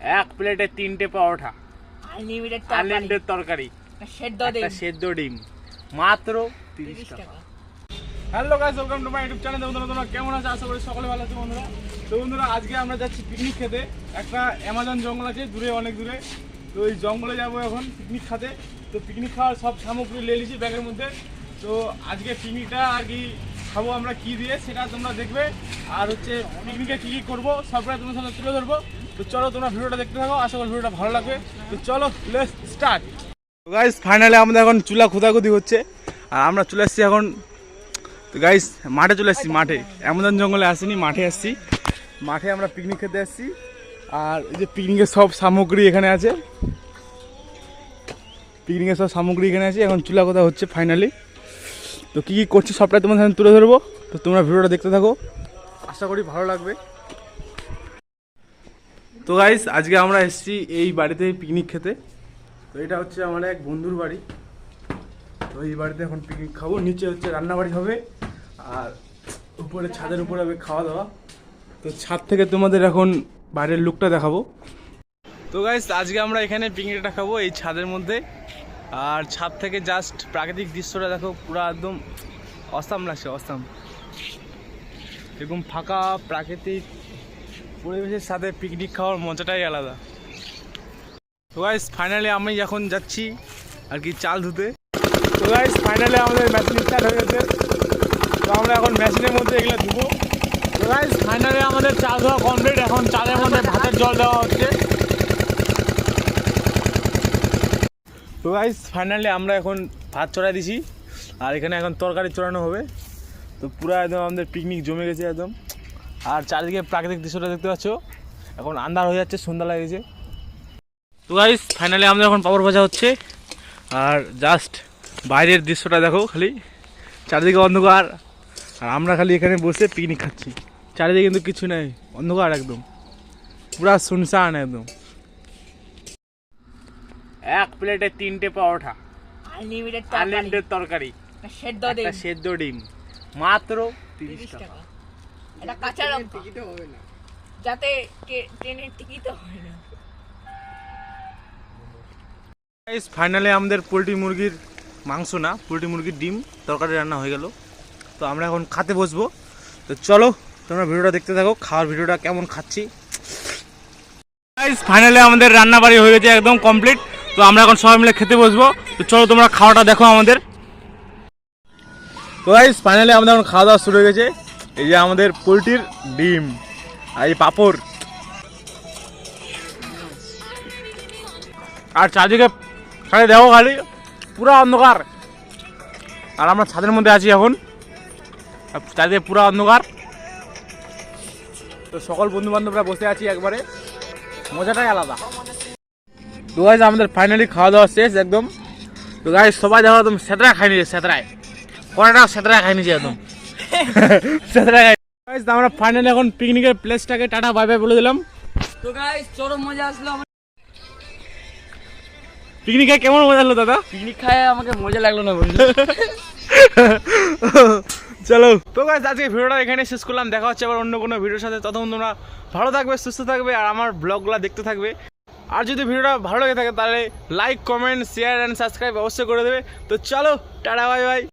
এক প্লেটে 3টে পরোটা, আনলিমিটেড তরকারি, সেদ্ধ ডিম, মাত্র 30 টাকা। Hello guys, welcome to my YouTube channel. বন্ধুরা কেমন আছে? আশা করি সকলে ভালো আছে বন্ধুরা। তো বন্ধুরা আজকে আমরা যাচ্ছি পিকনিক খেতে। একটা অ্যামাজন জঙ্গল আছে দূরে, অনেক দূরে। তো এই জঙ্গলে যাবো এখন পিকনিক খেতে। তো পিকনিক খাওয়ার সব সামগ্রী নিয়ে নিয়েছি ব্যাগের মধ্যে। তো আজকে পিকনিকটা আর কি খাবো আমরা কি দিয়ে সেটা তোমরা দেখবে। আর হচ্ছে পিকনিকে কী কী করবো সবটা তোমার সাথে তুলে ধরবো। তো চলো তোমরা ভিডিওটা দেখতে থাকো, আশা করি ভিডিওটা ভালো লাগবে। তো চলো লেটস স্টার্ট। তো গাইস ফাইনালি আমাদের এখন চুলা খোদাখুদি হচ্ছে আর আমরা চলে এসেছি এখন। তো গাইস মাঠে চলে এসেছি, মাঠে অ্যামাজন জঙ্গলে আসিনি, মাঠে আসছি। মাঠে আমরা পিকনিক খেতে এসেছি। আর এই যে পিকনিকের সব সামগ্রী এখানে আছে, পিকনিকের সব সামগ্রী এখানে আছে। এখন চুলা কোথা হচ্ছে ফাইনালি। তো কী কী করছি সবটাই তোমার সামনে তুলে ধরবো। তো তোমরা ভিডিওটা দেখতে থাকো, আশা করি ভালো লাগবে। তো গাইস আজকে আমরা এসেছি এই বাড়িতে পিকনিক খেতে। তো এটা হচ্ছে আমার এক বন্ধুর বাড়ি। তো এই বাড়িতে এখন পিকনিক খাবো। নিচে হচ্ছে রান্নাবাড়ি হবে আর উপরে ছাদের উপরে হবে খাওয়া দাওয়া। তো ছাদ থেকে তোমাদের এখন বাইরের লুকটা দেখাবো। তো গাইস আজকে আমরা এখানে পিকনিকটা খাবো এই ছাদের মধ্যে। আর ছাদ থেকে জাস্ট প্রাকৃতিক দৃশ্যটা দেখো, পুরো একদম অসাম লাগছে, অসাম। এরকম ফাঁকা প্রাকৃতিক পরিবেশের সাথে পিকনিক খাওয়ার মজাটাই আলাদা। তো গাইস ফাইনালি আমি এখন যাচ্ছি আর কি চাল ধুতে। তো গাইস ফাইনালি আমাদের মেশিন স্টার্ট হয়ে গেছে। তো আমরা এখন মেশিনের মধ্যে এগুলো ধুবো। তো গাইস ফাইনালি আমাদের চাল ধোয়া কমপ্লিট। এখন চালের মধ্যে ভাতের জল দেওয়া হচ্ছে। তো গাইস ফাইনালি আমরা এখন ভাত চড়াই দিছি আর এখানে এখন তরকারি চড়ানো হবে। তো পুরো একদম আমাদের পিকনিক জমে গেছে একদম। আর চারিদিকে প্রাকৃতিক দৃশ্যটা দেখতে পাচ্ছ। এখন আন্ধার হয়ে যাচ্ছে, সন্ধ্যা লাগছে। তো গাইস ফাইনালি আমাদের এখন পাপড় ভাজা হচ্ছে। আর জাস্ট বাইরের দৃশ্যটা দেখো, খালি চারিদিকে অন্ধকার আর আমরা খালি এখানে বসে পিকনিক খাচ্ছি। চারিদিকে কিন্তু কিছু নেই, অন্ধকার একদম, পুরা শুনশান একদম। এক প্লেটে 3টে পরোটা, আনলিমিটেড তরকারি, সেদ্ধ ডিম, মাত্র 30 টাকা। এটা কাঁচা লঙ্কা, টিকিটও হবে না, যাতে ট্রেনের টিকিটও হয় না। গাইস ফাইনালি আমাদের পোলট্রি মুরগির মাংস না, পোলট্রি মুরগির ডিম তরকারি রান্না হয়ে গেল। তো আমরা এখন খেতে বসবো। তো চলো তোমরা ভিডিওটা দেখতে থাকো, খাওয়ার ভিডিওটা কেমন খাচ্ছি। গাইস ফাইনালি আমাদের রান্না বাড়ি হয়ে গেছে একদম কমপ্লিট। তো আমরা এখন সবাই মিলে খেতে বসবো। তো চলো তোমরা খাওয়াটা দেখো আমাদের। তো গাইস ফাইনালি আমাদের এখন খাওয়া দাওয়া শুরু হয়ে গেছে। এই যে আমাদের পোলট্রির ডিম আর এই পাঁপড়। আর চারদিকে খালি দেখো, খালি পুরো অন্ধকার। আর আমরা ছাদের মধ্যে আছি এখন, চারদিকে পুরো অন্ধকার। তো সকল বন্ধু বান্ধবরা বসে আছি একবারে, মজাটাই আলাদা। তো গাইস আমাদের ফাইনালি খাওয়া দাওয়া শেষ একদম। তো গাইস সবাই দেখো একদম সেতরা খাই নিয়েছে, সেতরায় কড়াটা সেতরা খাই নিয়েছে একদম সেতরা খাই। গাইস আমরা ফাইনালি এখন পিকনিকের প্লেসটাকে টাটা বাই বাই বলে দিলাম। তো গাইস চরম মজা আসলো। পিকনিকে কেমন মজা হলো দাদা? পিকনিক খায় আমাকে মজা লাগলো না বন্ধু। চলো তো গাইস আজকে ভিডিওটা এখানে শেষ করলাম। দেখা হচ্ছে আবার অন্য কোনো ভিডিওর সাথে। ততক্ষণ তোমরা ভালো থাকবে, সুস্থ থাকবে আর আমার ব্লগগুলো দেখতে থাকবে। আর যদি ভিডিওটা ভালো লেগে থাকে তাহলে like, comment, share and subscribe অবশ্যই করে দেবে। তো চলো টাটা বাই বাই।